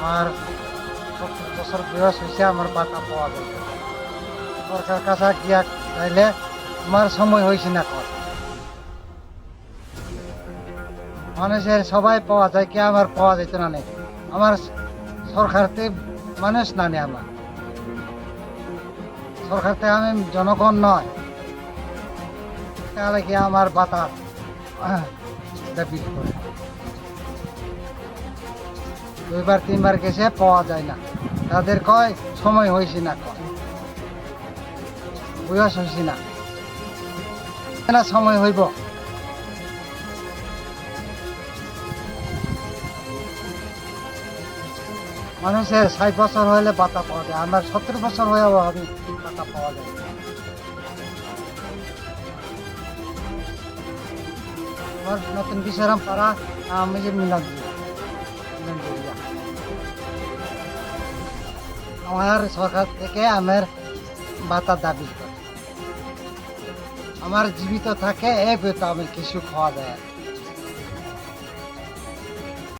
আমার 70 বছর বয়স হয়েছে, আমার বাতা পাওয়া যায় না। সরকার কাছে গিয়া চাইলে আমার সময় হয়েছে না কর, মানুষের সবাই পাওয়া যায়, কি আমার পাওয়া যেত না নেই। আমার সরকারতে মানুষ না নেই, আমার সরকারতে আমি জনগণ নয়, তাহলে কি আমার বাতা দাবি করে 2-3 বার গেছে, পাওয়া যায় না। তাদের কয় সময় হয়েছে না, কয় বয়স হয়েছে না, না সময় হইব। মানুষের 60 বছর হইলে বাতা পাওয়া যায়, আমার 70 বছর হয়েও আমি বাতা পাওয়া যায় না। আমার নতুন বিশ্রাম পাড়া, আমি যে মিলন দিয়া, আমার সরকার থেকে আমার বাতা দাবি করে, আমার জীবিত থাকে এই পেতো আমি কিছু খাওয়া দেয়।